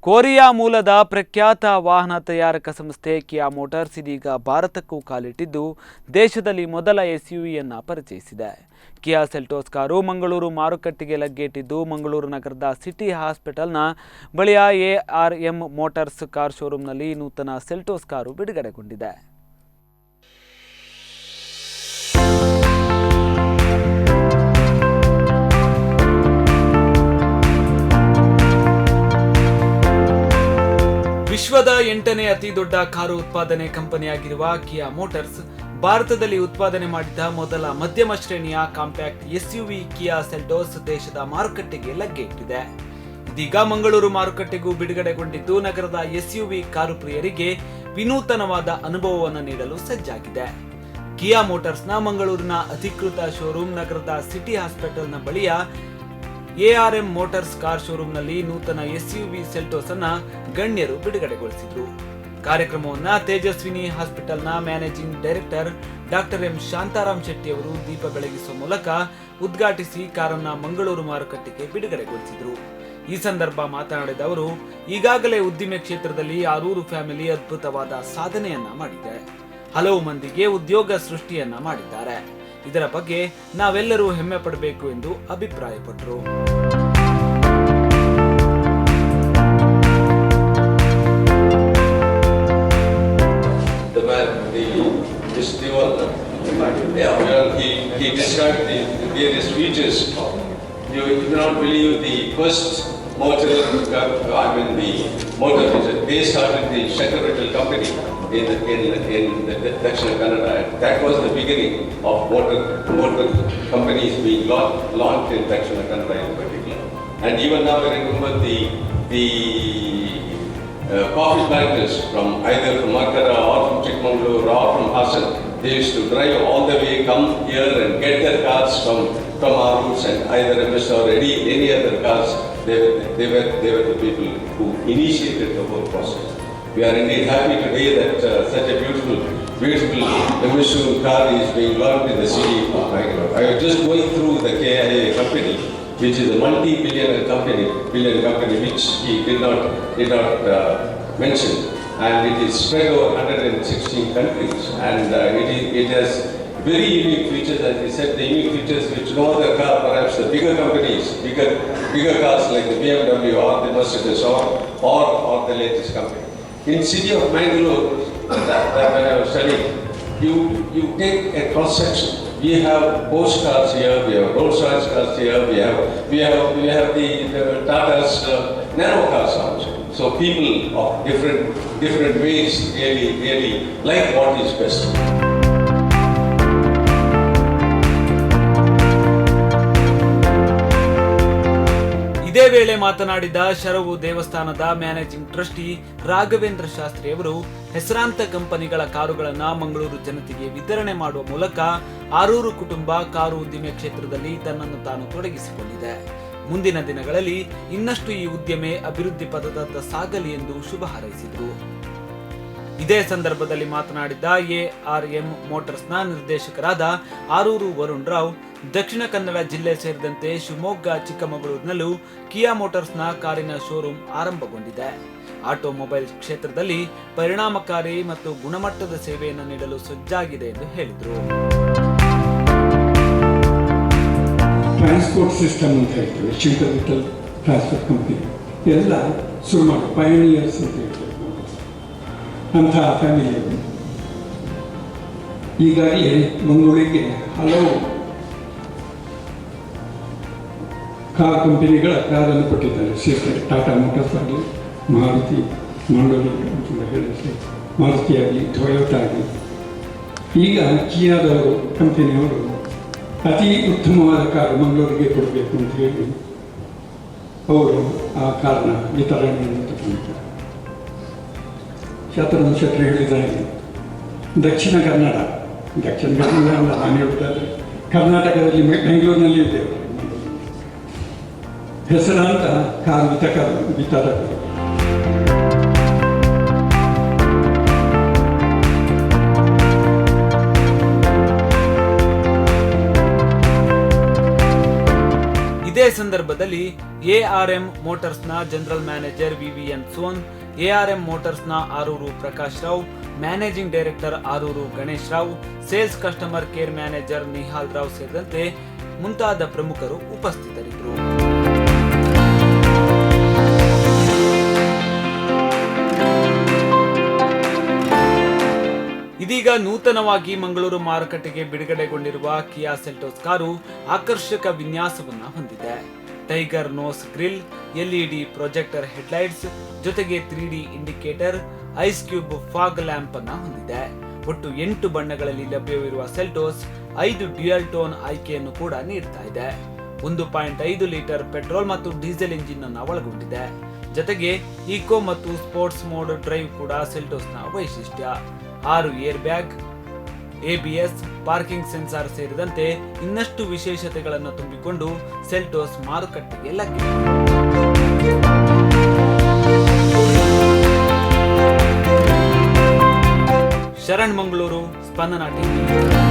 Korea ಮೂಲದ ಪ್ರಖ್ಯಾತ ವಾಹನ ತಯಾರಕ ಸಂಸ್ಥೆ ಕಿಯಾ ಮೋಟಾರ್ಸ್ ಇದೀಗ ಭಾರತಕ್ಕೂ ಕಾಲಿಟ್ಟಿದ್ದು ದೇಶದಲ್ಲಿ ಮೊದಲ ಎಸ್ಯುವಿಯನ್ನು ಪರಿಚಯಿಸಿದೆ. ಕಿಯಾ ಸೆಲ್ಟೋಸ್ ಕಾರು ಮಂಗಳೂರು ಮಾರುಕಟ್ಟೆಗೆ ಲಗ್ಗೆಯಿಟ್ಟಿದ್ದು ಮಂಗಳೂರು ನಗರದ ಸಿಟಿ ಹಾಸ್ಪಿಟಲ್ನ ಬಳಿಯ ಎಆರ್ಎಂ ಮೋಟಾರ್ಸ್ ಕಾರ್ ಶೋರೂಮ್ನಲ್ಲಿ ನೂತನ ಸೆಲ್ಟೋಸ್ ಕಾರು ಬಿಡುಗಡೆಗೊಂಡಿದೆ. ವಿಶ್ವದ 8ನೇ ಅತಿ ದೊಡ್ಡ ಕಾರು ಉತ್ಪಾದನೆ ಕಂಪನಿಯಾಗಿರುವ ಕಿಯಾ ಮೋಟಾರ್ಸ್ ಭಾರತದಲ್ಲಿ ಉತ್ಪಾದನೆ ಮಾಡಿದ ಮೊದಲ ಮಧ್ಯಮ ಶ್ರೇಣಿಯ ಕಾಂಪ್ಯಾಕ್ಟ್ ಎಸ್ಯುವಿ ಕಿಯಾ ಸೆಲ್ಟೋಸ್ ದೇಶದ ಮಾರುಕಟ್ಟೆಗೆ ಲಗ್ಗೆಯಿಟ್ಟಿದೆ. ಇದೀಗ ಮಂಗಳೂರು ಮಾರುಕಟ್ಟೆಗೂ ಬಿಡುಗಡೆಗೊಂಡಿದ್ದು ನಗರದ ಎಸ್ಯುವಿ ಕಾರು ಪ್ರಿಯರಿಗೆ ವಿನೂತನವಾದ ಅನುಭವವನ್ನು ನೀಡಲು ಸಜ್ಜಾಗಿದೆ. ಕಿಯಾ ಮೋಟಾರ್ಸ್ನ ಮಂಗಳೂರಿನ ಅಧಿಕೃತ ಶೋರೂಮ್ ನಗರದ ಸಿಟಿ ಹಾಸ್ಪಿಟಲ್ನ ಬಳಿಯ ಎಆರ್ಎಂ ಮೋಟಾರ್ಸ್ ಕಾರ್ ಶೋರೂಮ್ನಲ್ಲಿ ನೂತನ ಎಸ್ಯುವಿ ಸೆಲ್ಟೋಸ್ ಅನ್ನ ಗಣ್ಯರು ಬಿಡುಗಡೆಗೊಳಿಸಿದರು. ಕಾರ್ಯಕ್ರಮವನ್ನು ತೇಜಸ್ವಿನಿ ಹಾಸ್ಪಿಟಲ್ನ managing director doctor M Shantaram Shetty ಅವರು ದೀಪ ಬೆಳಗಿಸುವ ಮೂಲಕ ಉದ್ಘಾಟಿಸಿ ಕಾರನ್ನ ಮಂಗಳೂರು ಮಾರುಕಟ್ಟೆಗೆ ಬಿಡುಗಡೆಗೊಳಿಸಿದರು. ಈ ಸಂದರ್ಭ ಮಾತನಾಡಿದ ಅವರು, ಈಗಾಗಲೇ ಉದ್ದಿಮೆ ಕ್ಷೇತ್ರದಲ್ಲಿ ಆರೂರು ಫ್ಯಾಮಿಲಿ ಅದ್ಭುತವಾದ ಸಾಧನೆಯನ್ನ ಮಾಡಿದೆ. ಹಲವು ಮಂದಿಗೆ ಉದ್ಯೋಗ ಸೃಷ್ಟಿಯನ್ನ ಮಾಡಿದ್ದಾರೆ. ಇದರ ಬಗ್ಗೆ ನಾವೆಲ್ಲರೂ ಹೆಮ್ಮೆ ಪಡಬೇಕು ಎಂದು ಅಭಿಪ್ರಾಯಪಟ್ಟರು. He described the various features. You cannot believe the first motor, the motor they started the Shankar company in the Dakshina Kannada. That was the beginning of motor companies being launched in Dakshina Kannada in particular. And even now I remember the coffee planters from either from Markara or from Chikmagalur or from Hassan, they used to drive all the way, come here and get their cars from our routes, and either MS or any other cars, they were the people who initiated the whole process. We are indeed happy today that such a beautiful Mitsubishi car is being launched in the city of Bangalore. I was just going through the KIA company, which is a multi-billion company, which he did not mention, and it is spread over 116 countries, and it has very unique features, as he said, the unique features which no other car, perhaps the bigger companies, bigger cars like the BMW or the Mercedes or the latest company. In city of Bangalore, when I was studying, you take a cross section. We have Porsche cars here, we have Rolls-Royce cars here, we have the Tata's Nano cars also. So people of different ways really like what is best. ಇದೇ ವೇಳೆ ಮಾತನಾಡಿದ ಶರವು ದೇವಸ್ಥಾನದ managing trustee Raghavendra Shastri ಅವರು, ಹೆಸರಾಂತ ಕಂಪನಿಗಳ ಕಾರುಗಳನ್ನು ಮಂಗಳೂರು ಜನತೆಗೆ ವಿತರಣೆ ಮಾಡುವ ಮೂಲಕ ಆರೂರು ಕುಟುಂಬ ಕಾರು ಉದ್ದಿಮೆ ಕ್ಷೇತ್ರದಲ್ಲಿ ತನ್ನನ್ನು ತಾನು ತೊಡಗಿಸಿಕೊಂಡಿದೆ. ಮುಂದಿನ ದಿನಗಳಲ್ಲಿ ಇನ್ನಷ್ಟು ಈ ಉದ್ಯಮೆ ಅಭಿವೃದ್ಧಿ ಪಥದತ್ತ ಸಾಗಲಿ ಎಂದು ಶುಭ ಹಾರೈಸಿದರು. ಇದೇ ಸಂದರ್ಭದಲ್ಲಿ ಮಾತನಾಡಿದ ಎಆರ್ಎಂ ಮೋಟಾರ್ಸ್ನ ನಿರ್ದೇಶಕರಾದ ಆರೂರು ವರುಣ್ ರಾವ್, ದಕ್ಷಿಣ ಕನ್ನಡ ಜಿಲ್ಲೆ ಸೇರಿದಂತೆ ಶಿವಮೊಗ್ಗ, ಚಿಕ್ಕಮಗಳೂರಿನಲ್ಲೂ ಕಿಯಾ ಮೋಟಾರ್ಸ್ನ ಕಾರಿನ ಶೋರೂಮ್ ಆರಂಭಗೊಂಡಿದೆ. ಆಟೋಮೊಬೈಲ್ ಕ್ಷೇತ್ರದಲ್ಲಿ ಪರಿಣಾಮಕಾರಿ ಮತ್ತು ಗುಣಮಟ್ಟದ ಸೇವೆಯನ್ನು ನೀಡಲು ಸಜ್ಜಾಗಿದೆ ಎಂದು ಹೇಳಿದರು. ಟ್ರಾನ್ಸ್ಪೋರ್ಟ್ ಸಿಸ್ಟಮ್ ಅಂತ ಹೇಳ್ತೀವಿ, ಶಿಂಕರ್ ಟ್ರಾನ್ಸ್ಪೋರ್ಟ್ ಕಂಪನಿ ಎಲ್ಲ ಶುರು ಮಾಡಿ ಪಯನಿಯರ್ಸ್ ಅಂತ ಹೇಳ್ತೀವಿ. ಅಂತಹ ಫ್ಯಾಮಿಲಿಯವರು ಈಗಾಗಲೇ ಮಂಗಳೂರಿಗೆ ಹಲವು ಕಾರ್ ಕಂಪನಿಗಳ ಕಾರನ್ನು ಕೊಟ್ಟಿದ್ದಾರೆ. ಟಾಟಾ ಮೋಟಾರ್ಸ್ ಆಗಲಿ, ಮಾರುತಿ ಮಂಡೋಲಿ ಅಂತ ಹೇಳಿದ್ರೆ ಮಾರುತಿ ಆಗಲಿ, ಟೊಯೋಟಾ ಆಗಲಿ. ಈಗ ಕಿಯಾದವರು ಕಂಪನಿಯವರು ಅತಿ ಉತ್ತಮವಾದ ಕಾರು ಮಂಗಳೂರಿಗೆ ಕೊಡಬೇಕು ಅಂತ ಹೇಳಿ ಅವರು ಆ ಕಾರನ್ನ ವಿತರಣೆಯನ್ನು ತಗೊಂಡಿದ್ದಾರೆ. ಶಾಂತಾರಾಮ್ ಶೆಟ್ಟಿ ಹೇಳಿದ್ದಾರೆ, ದಕ್ಷಿಣ ಕನ್ನಡ ಅಲ್ಲ, ನಾನು ಹೇಳುತ್ತಾದ್ರೆ ಕರ್ನಾಟಕದಲ್ಲಿ ಬೆಂಗಳೂರಿನಲ್ಲಿ ಇದ್ದೇವೆ, ಹೆಸರಾಂತ ಕಾರು ವಿತರಕರು. ಇದೇ ಇದೇ ಸಂದರ್ಭದಲ್ಲಿ ಎಆರ್ಎಂ ಮೋಟಾರ್ಸ್ನ ಜನರಲ್ ಮ್ಯಾನೇಜರ್ ವಿವಿಎನ್ ಸೋನ್, ಎಆರ್ಎಂ ಮೋಟಾರ್ಸ್ನ Aroor Prakash Rao, managing director Aroor Ganesh Rao, sales customer care manager Nihal Rao ಸೇರಿದಂತೆ ಮುಂತಾದ ಪ್ರಮುಖರು ಉಪಸ್ಥಿತರಿದ್ದರು. ಇದೀಗ ನೂತನವಾಗಿ ಮಂಗಳೂರು ಮಾರುಕಟ್ಟೆಗೆ ಬಿಡುಗಡೆಗೊಂಡಿರುವ ಕಿಯಾ ಸೆಲ್ಟೋಸ್ ಕಾರು ಆಕರ್ಷಕ ವಿನ್ಯಾಸವನ್ನ ಹೊಂದಿದೆ. Tiger nose grille, LED projector headlights ಜೊತೆಗೆ 3D indicator, ice cube fog lamp ಅನ್ನ ಹೊಂದಿದೆ. ಒಟ್ಟು 8 ಬಣ್ಣಗಳಲ್ಲಿ ಲಭ್ಯವಿರುವ ಸೆಲ್ಟೋಸ್ 5 ಡ್ಯುಯಲ್ ಟೋನ್ ಆಯ್ಕೆಯನ್ನು ಕೂಡ ನೀಡ್ತಾ ಇದೆ. 1.5 ಲೀಟರ್ ಪೆಟ್ರೋಲ್ ಮತ್ತು ಡೀಸೆಲ್ ಇಂಜಿನ್ ಅನ್ನು ಒಳಗೊಂಡಿದೆ. ಜೊತೆಗೆ ಈಕೋ ಮತ್ತು ಸ್ಪೋರ್ಟ್ಸ್ ಮೋಡ್ ಡ್ರೈವ್ ಕೂಡ ಸೆಲ್ಟೋಸ್ನ ವೈಶಿಷ್ಟ್ಯ. 6 air bag, ABS, parking sensor ಸೇರಿದಂತೆ ಇನ್ನಷ್ಟು ವಿಶೇಷತೆಗಳನ್ನು ತುಂಬಿಕೊಂಡು ಸೆಲ್ಟೋಸ್ ಮಾರುಕಟ್ಟೆಗೆ ಲಗ್ಗಿದೆ. ಶರಣ್ ಮಂಗಳೂರು, ಸ್ಪಂದನ ಟಿವಿ.